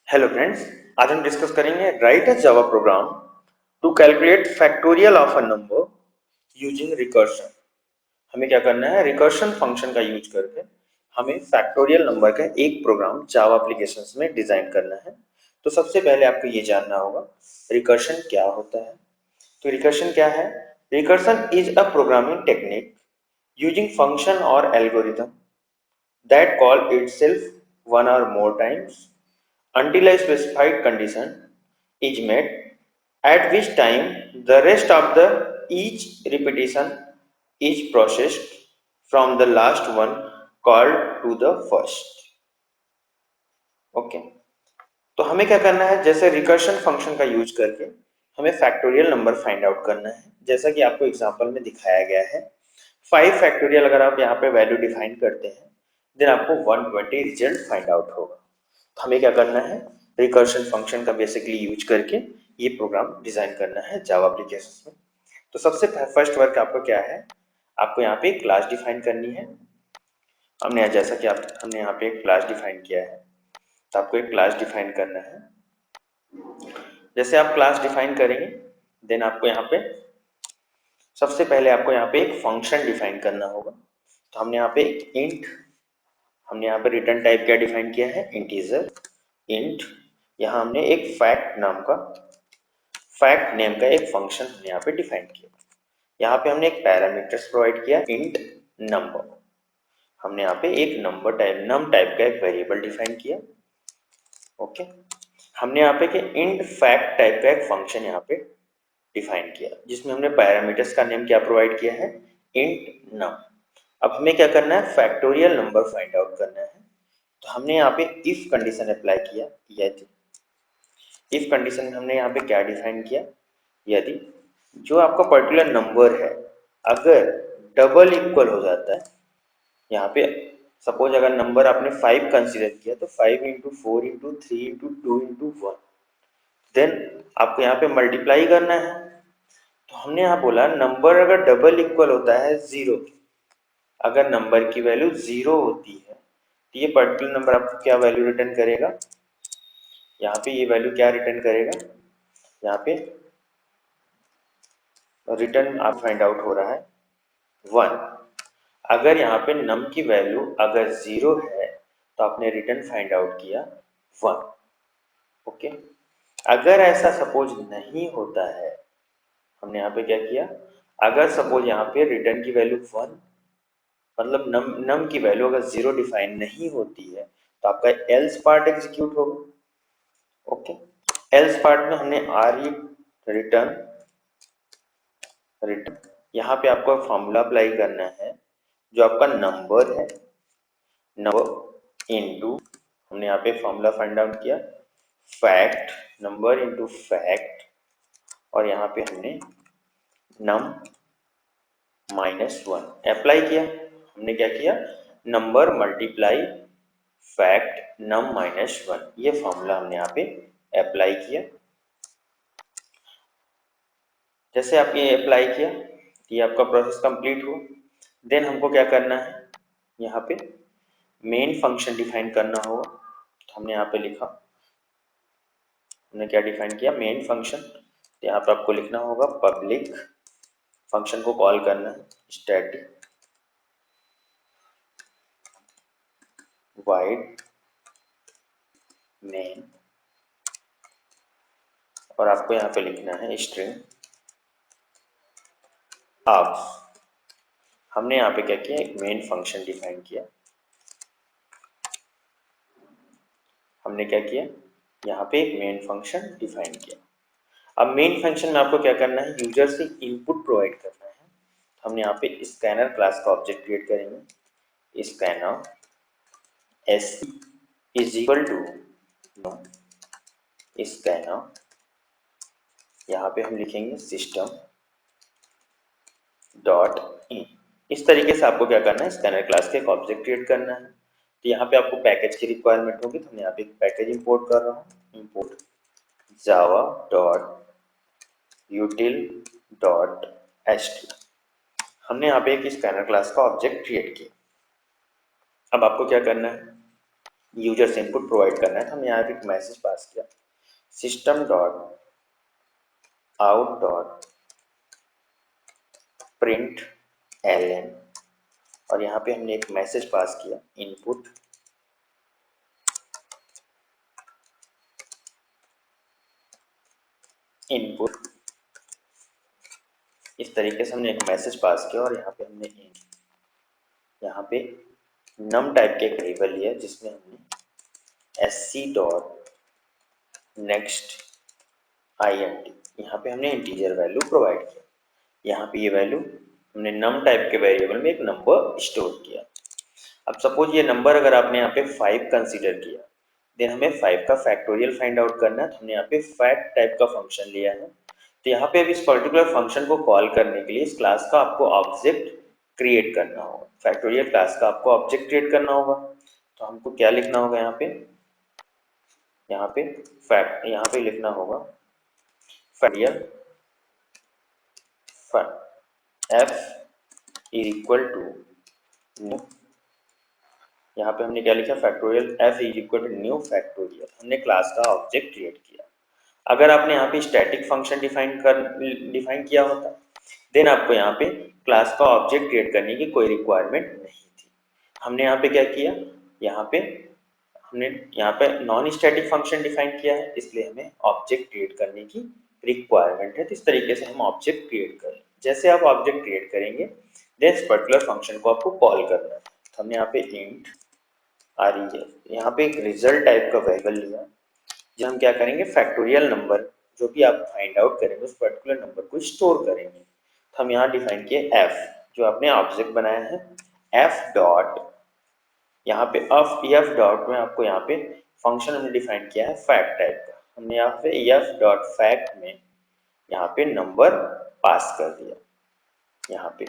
Hello friends, आज हम discuss करेंगे write a Java program to calculate factorial of a number using recursion. हमें क्या करना है, रिकर्शन फंक्शन का यूज करके हमें फैक्टोरियल नंबर का एक प्रोग्राम जावा एप्लीकेशंस में डिजाइन करना है। तो सबसे पहले आपको ये जानना होगा रिकर्शन क्या होता है। तो रिकर्शन क्या है? Recursion is a programming technique using function और algorithm that call itself one or more times until a specified condition is met, at which time the rest of the each repetition is processed from the last one called to the first. Okay, तो हमें क्या करना है, जैसे recursion function का use करके हमें factorial number find out करना है। जैसा कि आपको एग्जांपल में दिखाया गया है, 5 फैक्टोरियल अगर आप यहाँ पे वैल्यू डिफाइन करते हैं देन आपको 120 रिजल्ट फाइंड आउट होगा। तो हमें क्या करना है, रिकर्शन फंक्शन का बेसिकली यूज करके ये प्रोग्राम डिजाइन करना है जावा एप्लीकेशन में। तो सबसे फर्स्ट वर्क आपको क्या है, आपको यहाँ पे क्लास डिफाइन करनी है। हमने जैसा कि आप हमने यहाँ पे एक क्लास डिफाइन किया है, तो आपको एक क्लास डिफाइन करना है। जैसे आप क्लास डिफाइन करेंगे देन आपको यहाँ पे सबसे पहले आपको यहाँ पे एक फंक्शन डिफाइन करना होगा। तो हमने यहाँ पे इंट, हमने यहाँ पे रिटर्न टाइप क्या डिफाइन किया है, इंटीजर इंट। यहाँ हमने एक फैक्ट नाम का, फैक्ट नेम का एक फंक्शन हमने यहाँ पे डिफाइन किया। यहाँ पे हमने एक पैरामीटर्स प्रोवाइड किया इंट नंबर। हमने यहाँ पे एक नंबर टाइप नम टाइप का एक वेरिएबल डिफाइन किया। ओके, हमने यहाँ पे कि इंट फैक्ट टाइप का एक फंक्शन यहाँ पे डिफाइन किया जिसमें हमने पैरामीटर्स का नेम क्या प्रोवाइड किया है, इंट नम। अब हमें क्या करना है, फैक्टोरियल नंबर फाइंड आउट करना है। तो हमने यहाँ पे इफ कंडीशन अप्लाई किया। यदि इफ कंडीशन में हमने यहाँ पे क्या डिफाइन किया, यदि जो आपका पर्टिकुलर नंबर है अगर डबल इक्वल हो जाता है, यहाँ पे सपोज अगर नंबर आपने 5 कंसीडर किया तो 5 into 4 into 3 into 2 into 1, then आपको यहाँ पे मल्टीप्लाई करना है। तो हमने यहाँ बोला नंबर अगर डबल इक्वल होता है जीरो, अगर नंबर की वैल्यू जीरो होती है तो ये पर्टिकुलर नंबर आपको क्या वैल्यू रिटर्न करेगा, यहाँ पे ये वैल्यू क्या रिटर्न करेगा, यहाँ पे रिटर्न आप फाइंड आउट हो रहा है 1। अगर यहाँ पे नम की वैल्यू अगर जीरो है तो आपने रिटर्न फाइंड आउट किया 1। ओके, अगर ऐसा सपोज नहीं होता है, हमने यहाँ पे क्या किया, अगर सपोज यहाँ पे रिटर्न की वैल्यू 1 मतलब नम की वैल्यू अगर जीरो डिफाइन नहीं होती है तो आपका एल्स पार्ट एग्जीक्यूट होगा। ओके, एल्स पार्ट में हमने आर रिटर्न रिटर्न यहाँ पे आपको फॉर्मूला अप्लाई करना है। जो आपका नंबर है, नंबर इनटू, हमने यहाँ पे फॉर्मूला फाइंड आउट किया फैक्ट, नंबर इनटू फैक्ट, और यहाँ पे हमने नम -1 अप्लाई किया। हमने क्या किया, नंबर मल्टीप्लाई फैक्ट नम -1, ये फॉर्मूला हमने यहाँ पे अप्लाई किया। जैसे आपने ये अप्लाई किया, ये आपका प्रोसेस कंप्लीट हुआ। देन हमको क्या करना है, यहाँ पे मेन फंक्शन डिफाइन करना होगा। तो हमने यहाँ पे लिखा, हमने क्या डिफाइन किया, मेन फंक्शन। तो यहाँ पे आपको लिखना होगा पब्लिक, फंक्शन को कॉल करना है स्टैटिक वाइड मेन, और आपको यहाँ पे लिखना है स्ट्रिंग अब। हमने यहाँ पे क्या किया, एक मेन फंक्शन डिफाइन किया। हमने क्या किया, यहाँ पे एक मेन फंक्शन डिफाइन किया। अब मेन फंक्शन में आपको क्या करना है, यूजर से इनपुट प्रोवाइड करना है। तो हमने यहाँ पे स्कैनर क्लास का ऑब्जेक्ट क्रिएट करेंगे। Scanner S is equal to scanner, यहाँ पे हम लिखेंगे सिस्टम डॉट इन। इस तरीके से आपको क्या करना है, स्कैनर क्लास का एक ऑब्जेक्ट क्रिएट करना है। तो यहाँ पे आपको पैकेज की रिक्वायरमेंट होगी, तो मैं यहाँ पे एक पैकेज इंपोर्ट कर रहा हूँ, import Java dot यूटिल dot H. हमने यहाँ पे एक स्कैनर क्लास का ऑब्जेक्ट क्रिएट किया। अब आपको क्या करना है, यूजर से इनपुट प्रोवाइड करना है, तो हमने यहाँ पे एक मैसेज पास किया system dot out dot print L और यहाँ पे हमने एक मैसेज पास किया इनपुट इनपुट। इस तरीके से हमने एक मैसेज पास किया और यहाँ पे नम टाइप के एक वेरिएबल लिया जिसमें हमने sc डॉट नेक्स्ट int यहाँ पे हमने इंटीजर वैल्यू प्रोवाइड किया। यहाँ पे ये वैल्यू हमने नम टाइप के वेरिएबल में एक नंबर स्टोर किया। अब सपोज ये नंबर अगर आपने यहाँ पे 5 कंसीडर किया, देन हमें 5 का फैक्टोरियल फाइंड आउट करना है, तो हमने यहाँ पे फैक्ट टाइप का फंक्शन लिया है। तो यहाँ पे अब इस पर्टिकुलर फंक्शन को कॉल करने के लिए इस क्लास का आपको ऑब्जेक्ट क्रिएट करना होगा, फैक्टोरियल क्लास का आपको ऑब्जेक्ट क्रिएट करना होगा। तो हमको क्या लिखना होगा यहाँ पे लिखना होगा factorial f is equal to new, यहाँ पे हमने क्या लिखा factorial f is equal to new factorial, हमने क्लास का ऑब्जेक्ट क्रिएट किया। अगर आपने यहाँ पे स्टैटिक फंक्शन डिफाइन किया होता देन आपको यहाँ पे क्लास का ऑब्जेक्ट क्रिएट करने की कोई रिक्वायरमेंट नहीं थी। हमने यहाँ पे क्या किया, हमने यहाँ पे नॉन स्टैटिक फंक्शन डिफाइन किया है, इसलिए हमें ऑब्जेक्ट क्रिएट करने की रिक्वायरमेंट है। तो इस तरीके से हम ऑब्जेक्ट क्रिएट करें। जैसे आप ऑब्जेक्ट क्रिएट करेंगे देन इस पर्टिकुलर फंक्शन को आपको कॉल करना है। तो हमने यहाँ पे इंट ref यहाँ पे एक रिजल्ट टाइप का वेरिएबल लिया, जो हम क्या करेंगे फैक्टोरियल नंबर जो भी आप फाइंड आउट करेंगे उस पर्टिकुलर नंबर को स्टोर करेंगे। तो हम यहाँ डिफाइन किए f, जो आपने ऑब्जेक्ट बनाया है f डॉट, यहाँ पे f डॉट में आपको यहाँ पे फंक्शन हमने डिफाइन किया है फैक्ट टाइप का। हमने यहाँ पे f डॉट फैक्ट में यहाँ पे नंबर पास कर दिया। यहाँ पे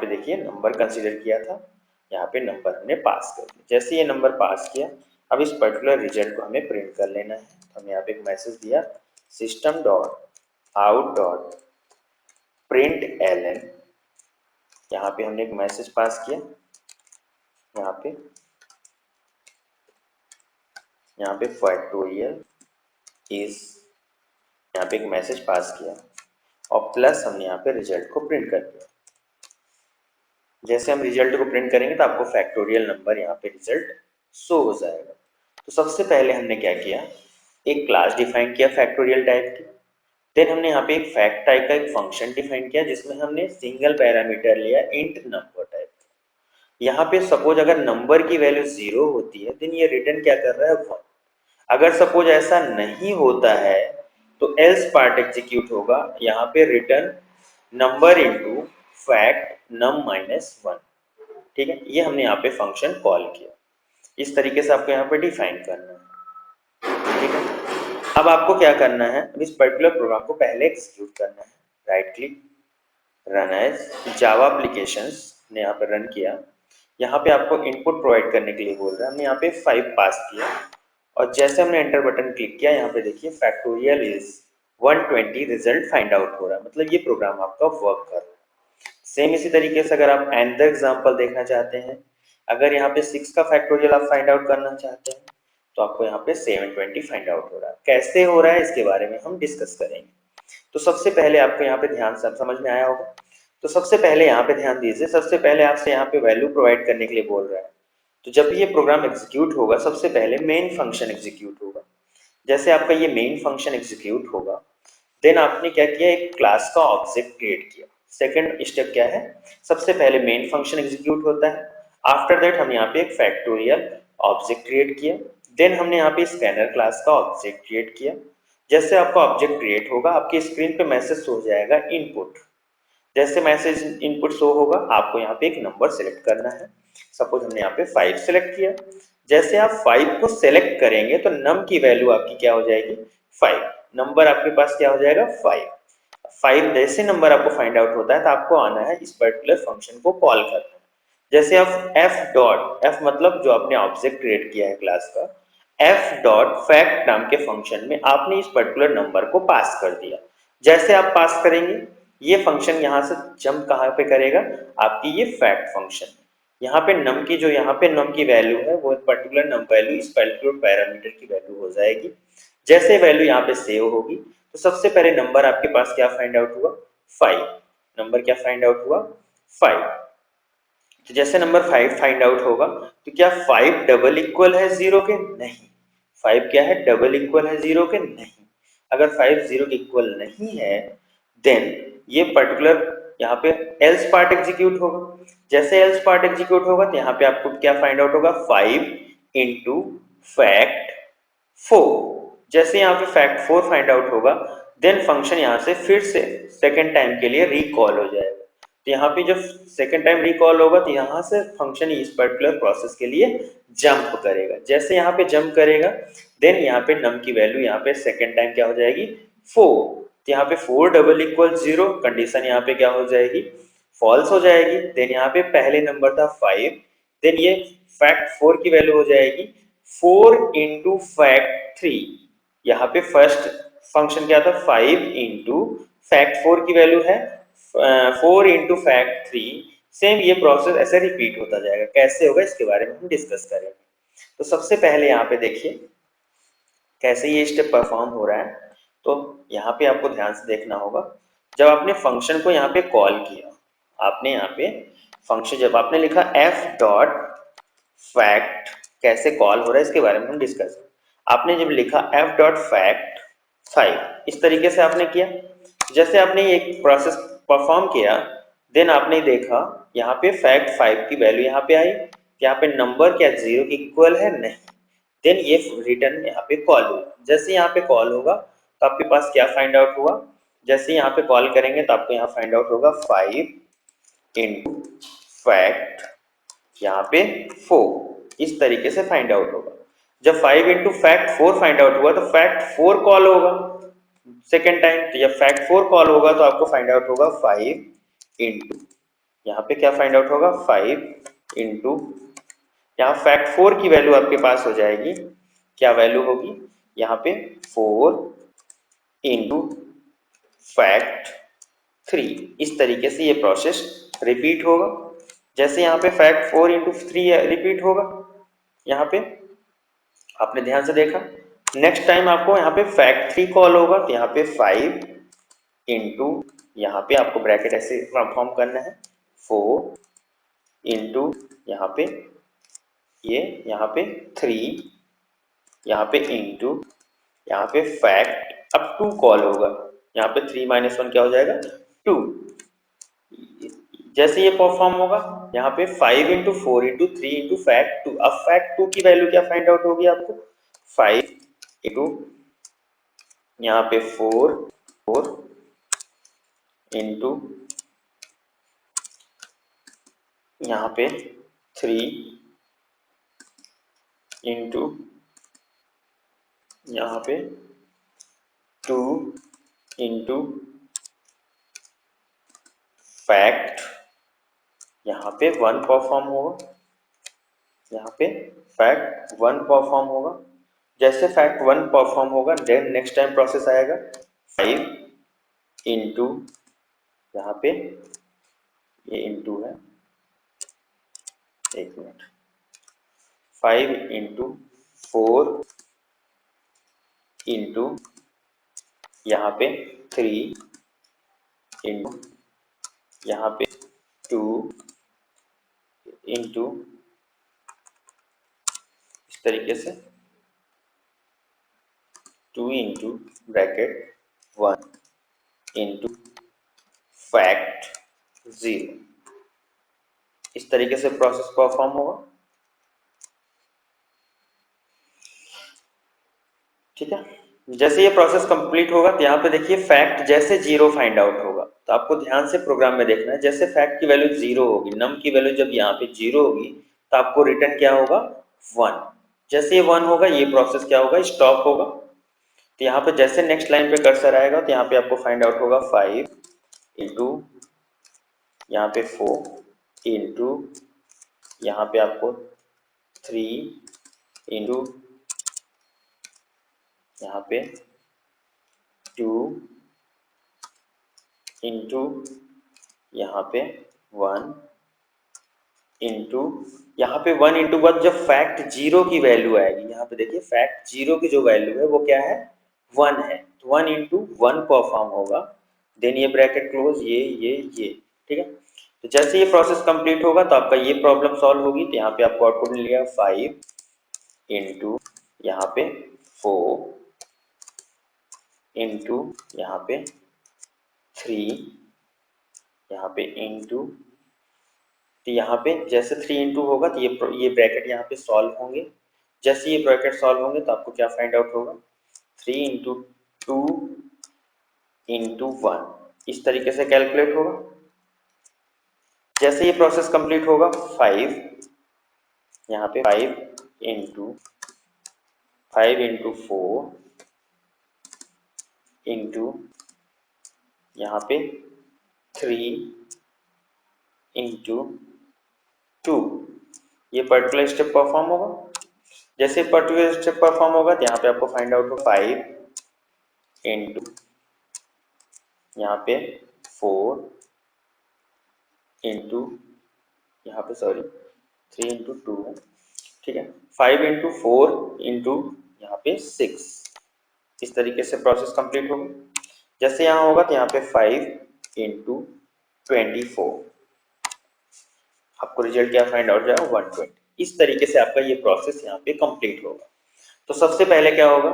देखिए नंबर कंसीडर किया था, यहाँ पे नंबर हमने पास कर दिया। जैसे ये नंबर पास किया, अब इस पर्टिकुलर रिजल्ट को हमें प्रिंट कर लेना है। तो हमने यहाँ पे एक मैसेज दिया system dot out dot print L यहाँ पे हमने एक मैसेज पास किया, यहाँ पे फैक्टोरियल इज, यहाँ पे एक मैसेज पास किया और प्लस हमने यहाँ पे रिजल्ट को प्रिंट कर दिया। जैसे हम रिजल्ट को प्रिंट करेंगे तो आपको फैक्टोरियल नंबर यहाँ पे रिजल्ट शो हो जाएगा। तो सबसे पहले हमने क्या किया, एक क्लास डिफाइन किया फैक्टोरियल टाइप की। देन हमने यहाँ पे एक फैक्ट टाइप का एक फंक्शन डिफाइन किया जिसमें हमने सिंगल पैरामीटर लिया इंट नंबर टाइप। यहाँ पे सपोज अगर नंबर की वैल्यू 0 होती है देन ये रिटर्न क्या कर रहा है 1। अगर सपोज ऐसा नहीं होता है तो एल्स पार्ट एग्जीक्यूट होगा, यहाँ पे रिटर्न नंबर इनटू फैक्ट नम माइनस 1। ठीक है, ये हमने यहाँ पे फंक्शन कॉल किया। इस तरीके से आपको यहाँ पे डिफाइन करना है। ठीक है, अब आपको क्या करना है, इस पर्टिकुलर प्रोग्राम को पहले एग्जीक्यूट करना है। राइट क्लिक रन एज जावा एप्लीकेशंस ने यहाँ पे रन किया। यहाँ पे आपको इनपुट प्रोवाइड करने के लिए बोल रहा है। हमने यहाँ पे 5 पास किया और जैसे हमने एंटर बटन क्लिक किया, यहाँ पे देखिए factorial is 120 result find out हो रहा है, मतलब ये प्रोग्राम आपका वर्क कर रहा है। सेम इसी तरीके से अगर आप एंड एग्जाम्पल देखना चाहते हैं, अगर यहाँ पे 6 का फैक्टोरियल आप फाइंड आउट करना चाहते हैं तो आपको यहाँ पे 720 फाइंड आउट हो रहा है। कैसे हो रहा है इसके बारे में हम डिस्कस करेंगे। तो सबसे पहले आपको यहाँ पे ध्यान सब समझ में आया होगा। तो सबसे पहले यहाँ पे ध्यान दीजिए, सबसे पहले आपसे यहाँ पे वैल्यू प्रोवाइड करने के लिए बोल रहा है। तो जब ये प्रोग्राम एग्जीक्यूट होगा सबसे पहले मेन फंक्शन एग्जीक्यूट होगा। जैसे आपका ये मेन फंक्शन एग्जीक्यूट होगा देन आपने क्या किया, एक क्लास का ऑब्जेक्ट क्रिएट किया। सेकंड स्टेप क्या है, सबसे पहले मेन फंक्शन एग्जीक्यूट होता है, आफ्टर दैट हम यहाँ पे एक फैक्टोरियल ऑब्जेक्ट क्रिएट किया। देन हमने यहाँ पे स्कैनर क्लास का ऑब्जेक्ट क्रिएट किया। जैसे आपका ऑब्जेक्ट क्रिएट होगा आपकी स्क्रीन पे मैसेज हो जाएगा इनपुट। जैसे मैसेज इनपुट शो होगा आपको यहाँ पे एक नंबर सेलेक्ट करना है। सपोज हमने यहाँ पे 5 सेलेक्ट किया। जैसे आप 5 को सेलेक्ट करेंगे तो नम की वैल्यू आपकी क्या हो जाएगी 5, नंबर आपके पास क्या हो जाएगा 5। जैसे नंबर आपको फाइंड आउट होता है तो आपको आना है इस पर्टिकुलर फंक्शन को कॉल करना है। जैसे आप f मतलब जो आपने ऑब्जेक्ट क्रिएट किया है क्लास का, f डॉट फैक्ट नाम के फंक्शन में आपने इस पर्टिकुलर नंबर को पास कर दिया। जैसे आप पास करेंगे ये फंक्शन यहाँ से जंप कहाँ पे करेगा, आपकी ये फैक्ट फंक्शन। यहाँ पे नम की जो यहाँ पे नम की वैल्यू है वो पर्टिकुलर नम वैल्यू इस पर्टिकुलर पैरामीटर की वैल्यू हो जाएगी। जैसे वैल्यू यहाँ पे सेव होगी तो सबसे पहले नंबर आपके पास क्या फाइंड आउट हुआ, 5। नंबर क्या फाइंड आउट हुआ, 5। तो जैसे नंबर 5 फाइंड आउट होगा तो क्या 5 डबल इक्वल है 0 के, नहीं। 5 क्या है, डबल इक्वल है 0 के, नहीं। अगर 5 0 के इक्वल नहीं है देन ये पर्टिकुलर यहाँ पे एल्स पार्ट एग्जीक्यूट होगा। जैसे एल्स पार्ट एग्जीक्यूट होगा तो यहाँ पे आपको क्या फाइंड आउट होगा, 5 इंटू फैक्ट 4। जैसे यहाँ पे फैक्ट 4 फाइंड आउट होगा देन फंक्शन यहाँ से फिर से सेकेंड टाइम के लिए रिकॉल हो जाएगा। तो यहाँ पे जब सेकेंड टाइम रिकॉल होगा तो यहाँ से फंक्शन इस पर्टिकुलर प्रोसेस के लिए जंप करेगा। जैसे यहाँ पे जंप करेगा देन यहाँ पे नम की वैल्यू यहाँ पे सेकेंड टाइम क्या हो जाएगी, 4। तो यहाँ पे 4 डबल इक्वल 0 कंडीशन यहाँ पे क्या हो जाएगी, फॉल्स हो जाएगी। देन यहाँ पे पहले नंबर था 5, देन ये फैक्ट 4 की वैल्यू हो जाएगी 4 इंटू फैक्ट 3। यहाँ पे फर्स्ट फंक्शन क्या था, 5 इंटू फैक्ट 4 की वैल्यू है 4 इंटू फैक्ट 3। सेम ये प्रोसेस ऐसे रिपीट होता जाएगा। कैसे होगा इसके बारे में हम डिस्कस करेंगे। तो सबसे पहले यहाँ पे देखिए कैसे ये स्टेप परफॉर्म हो रहा है। तो यहाँ पे आपको ध्यान से देखना होगा, जब आपने फंक्शन को यहाँ पे कॉल किया, आपने यहाँ पे फंक्शन जब आपने लिखा f डॉट फैक्ट कैसे कॉल हो रहा है इसके बारे में हम डिस्कस करें। आपने जब लिखा f डॉट फैक्ट 5 इस तरीके से आपने किया। जैसे आपने एक प्रोसेस परफॉर्म किया देन आपने देखा यहाँ पे फैक्ट 5 की वैल्यू यहाँ पे आई, यहाँ पे नंबर क्या 0 के इक्वल है, नहीं। देन ये रिटर्न यहाँ पे कॉल होगा। जैसे यहाँ पे कॉल होगा तो आपके पास क्या फाइंड आउट हुआ, जैसे यहाँ पे कॉल करेंगे तो आपको यहाँ फाइंड आउट होगा 5 इंटू फैक्ट यहाँ पे 4। इस तरीके से फाइंड आउट होगा। जब 5 इंटू फैक्ट 4 फाइंड आउट हुआ तो फैक्ट 4 कॉल होगा सेकेंड टाइम। तो जब फैक्ट 4 कॉल होगा तो आपको फाइंड आउट होगा 5 इंटू यहाँ पे क्या फाइंड आउट होगा, 5 इंटू यहाँ फैक्ट 4 की वैल्यू आपके पास हो जाएगी, क्या वैल्यू होगी यहाँ पे 4 इंटू फैक्ट 3। इस तरीके से ये प्रोसेस रिपीट होगा। जैसे यहाँ पे फैक्ट 4 इंटू 3 रिपीट होगा, यहाँ पे आपने ध्यान से देखा। नेक्स्ट टाइम आपको यहाँ पे फैक्ट 3 कॉल होगा तो यहाँ पे 5 इंटू यहाँ पे आपको ब्रैकेट ऐसे फॉर्म करना है 4 इंटू यहाँ पे ये यहाँ पे 3 यहाँ पे इंटू यहाँ पे फैक्ट अब 2 कॉल होगा, यहाँ पे 3 माइनस 1 क्या हो जाएगा 2। जैसे ये परफॉर्म होगा यहाँ पे 5 इंटू 4 इंटू 3 इंटू फैक्ट 2। अब फैक्ट 2 की वैल्यू क्या फाइंड आउट होगी आपको, 5 इंटू यहाँ पे 4 इंटू यहाँ पे 3 इंटू यहाँ पे 2 इंटू फैक्ट यहाँ पे 1 परफॉर्म होगा, यहाँ पे फैक्ट 1 परफॉर्म होगा। जैसे फैक्ट 1 परफॉर्म होगा देन नेक्स्ट टाइम प्रोसेस आएगा 5 इंटू यहाँ पे ये इंटू है, एक मिनट, 5 इंटू 4 इंटू यहाँ पे 3 इंटू यहाँ पे 2 इंटू इस तरीके से 2 इंटू ब्रैकेट 1 इंटू फैक्ट 0। इस तरीके से प्रोसेस परफॉर्म होगा, ठीक है। जैसे ये प्रोसेस कंप्लीट होगा तो यहाँ पे देखिए फैक्ट जैसे 0 फाइंड आउट होगा तो आपको ध्यान से प्रोग्राम में देखना है। जैसे फैक्ट की वैल्यू 0 होगी, नम की वैल्यू जब यहाँ पे 0 होगी तो आपको रिटर्न क्या होगा 1। जैसे ये 1 होगा ये प्रोसेस क्या होगा, स्टॉप होगा। तो यहाँ पे जैसे नेक्स्ट लाइन पे कर्सर आएगा तो यहाँ पे आपको फाइंड आउट होगा 5 इंटू यहाँ पे 4 इंटू यहाँ पे आपको 3 इंटू यहाँ पे 2 इंटू यहाँ पे 1 इंटू यहाँ पे 1 इंटू 1 जब फैक्ट जीरो की वैल्यू आएगी, यहाँ पे देखिए फैक्ट जीरो की जो वैल्यू है वो क्या है 1 है, तो 1 इंटू 1 परफॉर्म होगा, देन ये ब्रैकेट क्लोज, ये ठीक है। तो जैसे ये प्रोसेस कंप्लीट होगा तो आपका ये प्रॉब्लम सॉल्व होगी, तो यहाँ पे आपको आउटपुट मिल गया 5 इंटू यहाँ पे 4 इंटू यहाँ पे 3 यहाँ पे इंटू, तो यहाँ पे जैसे 3 इंटू होगा तो ये ब्रैकेट यहाँ पे सॉल्व होंगे, जैसे ये ब्रैकेट सॉल्व होंगे तो आपको क्या फाइंड आउट होगा 3 इंटू 2 इंटू 1, इस तरीके से कैलकुलेट होगा। जैसे ये प्रोसेस कंप्लीट होगा 5 यहाँ पे 5 इंटू 4 इंटू यहाँ पे 3 इंटू 2, ये पर्टिकुलर स्टेप परफॉर्म होगा। जैसे पर्टिकुलर स्टेप परफॉर्म होगा तो यहाँ पे आपको फाइंड आउट हो 5 इंटू यहाँ पे 4 इंटू यहाँ पे सॉरी 3 इंटू 2, ठीक है, 5 इंटू 4 इंटू यहाँ पे 6, इस तरीके से प्रोसेस कंप्लीट होगा। जैसे यहाँ होगा तो यहाँ पे 5 इंटू 24, आपको रिजल्ट क्या फाइंड आउट जाएगा 120, इस तरीके से आपका ये प्रोसेस यहाँ पे कंप्लीट होगा। तो सबसे पहले क्या होगा,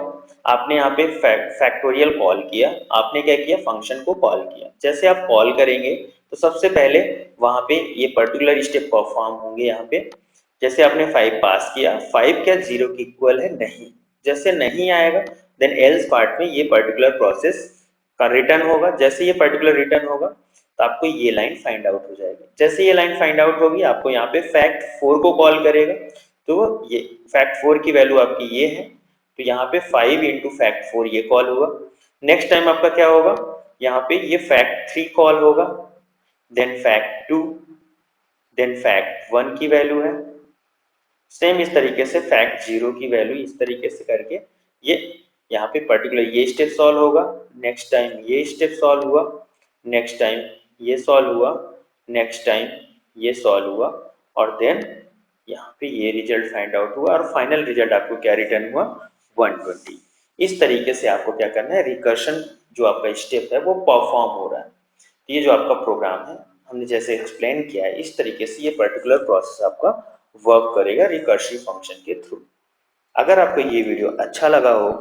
आपने यहाँ पे फैक्टोरियल कॉल किया, आपने क्या किया फंक्शन को कॉल किया। जैसे आप कॉल करेंगे तो सबसे पहले वहां पे ये पर्टिकुलर स्टेप परफॉर्म होंगे। यहाँ पे जैसे आपने 5 पास किया, 5 क्या 0 की इक्वल है नहीं, जैसे नहीं आएगा देन एल्स पार्ट में ये पर्टिकुलर प्रोसेस का रिटर्न होगा। जैसे ये पर्टिकुलर रिटर्न होगा तो आपको ये लाइन फाइंड आउट हो जाएगी। जैसे ये लाइन फाइंड आउट होगी आपको यहाँ पे फैक्ट 4 को कॉल करेगा, तो ये फैक्ट 4 की वैल्यू आपकी ये है, तो यहाँ पे 5 इंटू फैक्ट 4 ये कॉल हुआ। नेक्स्ट टाइम आपका क्या होगा, यहाँ पे ये फैक्ट 3 कॉल होगा, देन फैक्ट 2, देन फैक्ट 1 की वैल्यू है, सेम इस तरीके से फैक्ट 0 की वैल्यू, इस तरीके से करके ये यहाँ पे पर्टिकुलर ये स्टेप सॉल्व होगा। नेक्स्ट टाइम ये स्टेप सॉल्व हुआ, नेक्स्ट टाइम ये सॉल्व हुआ, नेक्स्ट टाइम ये सॉल्व हुआ, और देन यहाँ पे ये रिजल्ट फाइंड आउट हुआ, और फाइनल रिजल्ट आपको क्या रिटर्न हुआ 120। इस तरीके से आपको क्या करना है, रिकर्शन जो आपका स्टेप है वो परफॉर्म हो रहा है। ये जो आपका प्रोग्राम है हमने जैसे एक्सप्लेन किया है, इस तरीके से ये पर्टिकुलर प्रोसेस आपका वर्क करेगा रिकर्सिव फंक्शन के थ्रू। अगर आपको ये वीडियो अच्छा लगा हो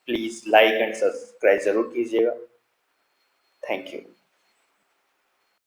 प्लीज लाइक एंड सब्सक्राइब जरूर कीजिएगा। Thank you.